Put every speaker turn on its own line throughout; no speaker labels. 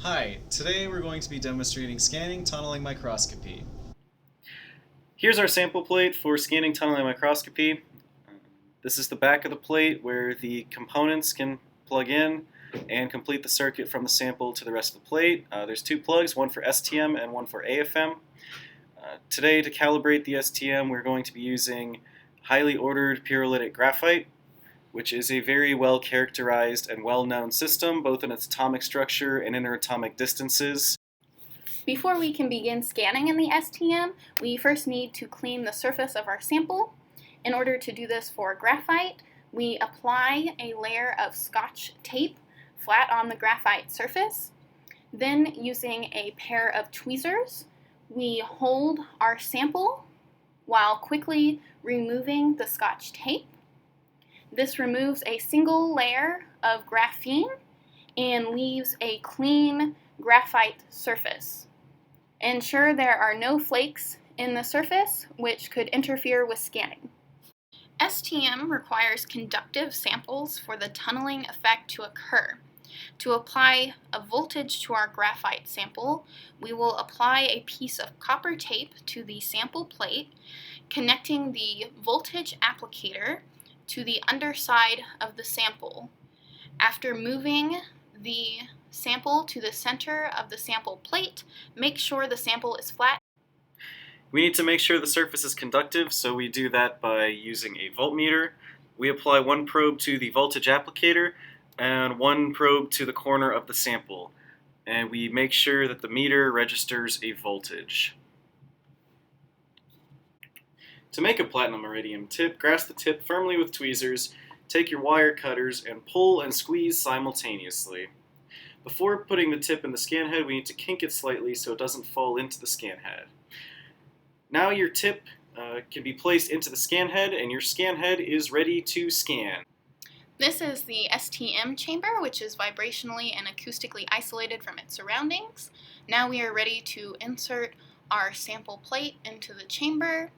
Hi, today we're going to be demonstrating scanning tunneling microscopy.
Here's our sample plate for scanning tunneling microscopy. This is the back of the plate where the components can plug in and complete the circuit from the sample to the rest of the plate. There's two plugs, one for STM and one for AFM. Today, to calibrate the STM, we're going to be using highly ordered pyrolytic graphite, which is a very well characterized and well-known system, both in its atomic structure and interatomic distances.
Before we can begin scanning in the STM, we first need to clean the surface of our sample. In order to do this for graphite, we apply a layer of Scotch tape flat on the graphite surface. Then, using a pair of tweezers, we hold our sample while quickly removing the Scotch tape. This removes a single layer of graphene and leaves a clean graphite surface. Ensure there are no flakes in the surface which could interfere with scanning. STM requires conductive samples for the tunneling effect to occur. To apply a voltage to our graphite sample, we will apply a piece of copper tape to the sample plate, connecting the voltage applicator to the underside of the sample. After moving the sample to the center of the sample plate, make sure the sample is flat.
We need to make sure the surface is conductive, so we do that by using a voltmeter. We apply one probe to the voltage applicator and one probe to the corner of the sample, and we make sure that the meter registers a voltage. To make a platinum iridium tip, grasp the tip firmly with tweezers, take your wire cutters, and pull and squeeze simultaneously. Before putting the tip in the scan head, we need to kink it slightly so it doesn't fall into the scan head. Now your tip can be placed into the scan head, and your scan head is ready to scan.
This is the STM chamber, which is vibrationally and acoustically isolated from its surroundings. Now we are ready to insert our sample plate into the chamber,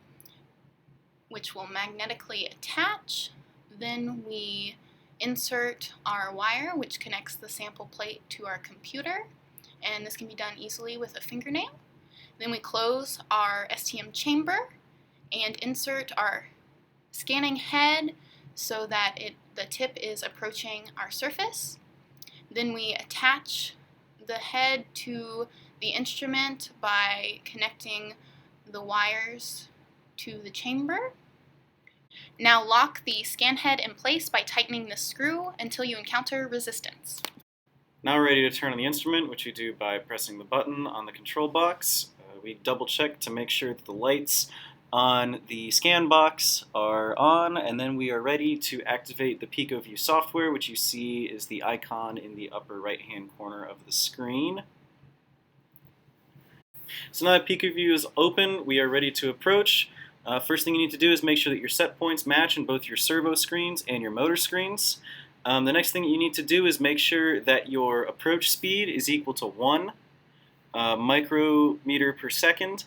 which will magnetically attach. Then we insert our wire, which connects the sample plate to our computer, and this can be done easily with a fingernail. Then we close our STM chamber and insert our scanning head so that the tip is approaching our surface. Then we attach the head to the instrument by connecting the wires to the chamber. Now lock the scan head in place by tightening the screw until you encounter resistance.
Now we're ready to turn on the instrument, which we do by pressing the button on the control box. We double check to make sure that the lights on the scan box are on, and then we are ready to activate the PicoView software, which you see is the icon in the upper right hand corner of the screen. So now that PicoView is open, we are ready to approach. First thing you need to do is make sure that your set points match in both your servo screens and your motor screens. The next thing you need to do is make sure that your approach speed is equal to 1 micrometer per second.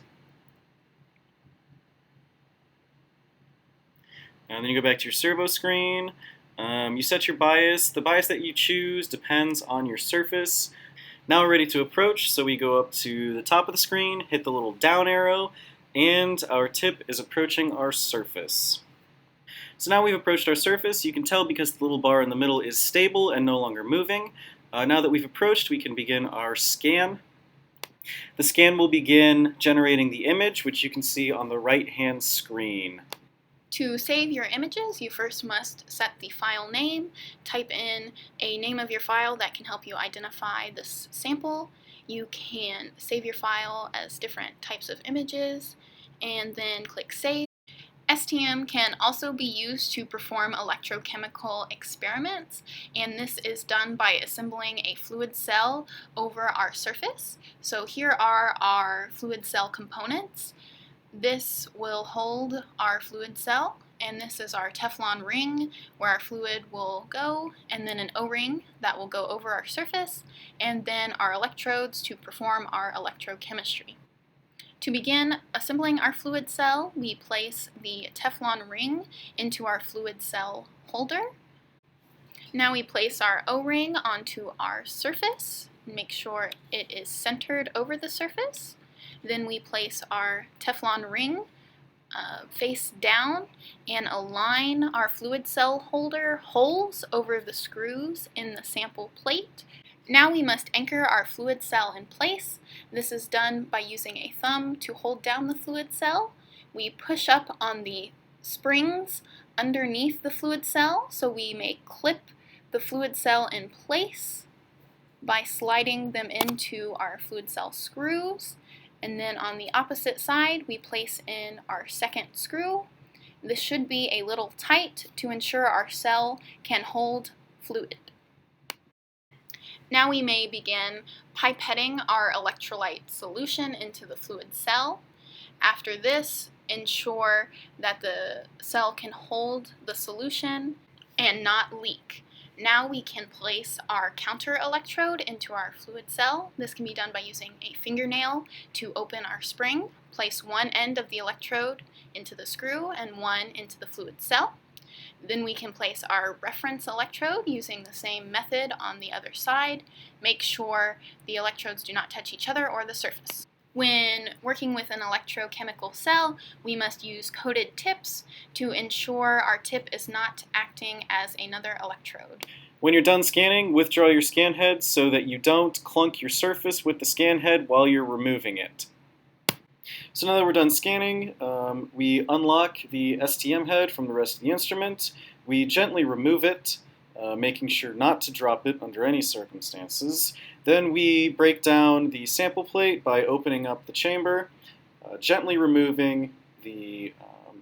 And then you go back to your servo screen. You set your bias. The bias that you choose depends on your surface. Now we're ready to approach, so we go up to the top of the screen, hit the little down arrow, and our tip is approaching our surface. So now we've approached our surface. You can tell because the little bar in the middle is stable and no longer moving. Now that we've approached, we can begin our scan. The scan will begin generating the image, which you can see on the right-hand screen.
To save your images, you first must set the file name, type in a name of your file that can help you identify this sample. You can save your file as different types of images, and then click Save. STM can also be used to perform electrochemical experiments, and this is done by assembling a fluid cell over our surface. So here are our fluid cell components. This will hold our fluid cell, and this is our Teflon ring where our fluid will go, and then an O-ring that will go over our surface, and then our electrodes to perform our electrochemistry. To begin assembling our fluid cell, we place the Teflon ring into our fluid cell holder. Now we place our O-ring onto our surface make sure it is centered over the surface. Then we place our Teflon ring face down and align our fluid cell holder holes over the screws in the sample plate. Now we must anchor our fluid cell in place. This is done by using a thumb to hold down the fluid cell. We push up on the springs underneath the fluid cell so we may clip the fluid cell in place by sliding them into our fluid cell screws. And then on the opposite side, we place in our second screw. This should be a little tight to ensure our cell can hold fluid. Now we may begin pipetting our electrolyte solution into the fluid cell. After this, ensure that the cell can hold the solution and not leak. Now we can place our counter electrode into our fluid cell. This can be done by using a fingernail to open our spring. Place one end of the electrode into the screw and one into the fluid cell. Then we can place our reference electrode using the same method on the other side. Make sure the electrodes do not touch each other or the surface. When working with an electrochemical cell, we must use coated tips to ensure our tip is not acting as another electrode.
When you're done scanning, withdraw your scan head so that you don't clunk your surface with the scan head while you're removing it. So now that we're done scanning, we unlock the STM head from the rest of the instrument. We gently remove it, making sure not to drop it under any circumstances. Then we break down the sample plate by opening up the chamber, gently removing the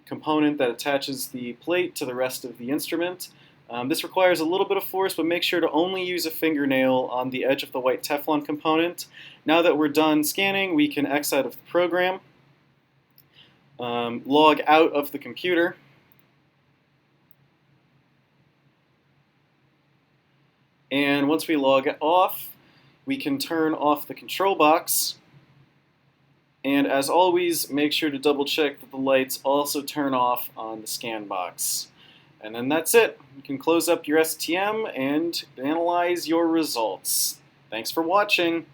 component that attaches the plate to the rest of the instrument. This requires a little bit of force, but make sure to only use a fingernail on the edge of the white Teflon component. Now that we're done scanning, we can X out of the program, log out of the computer, and once we log off, we can turn off the control box. And as always, make sure to double check that the lights also turn off on the scan box. And then that's it. You can close up your STM and analyze your results. Thanks for watching.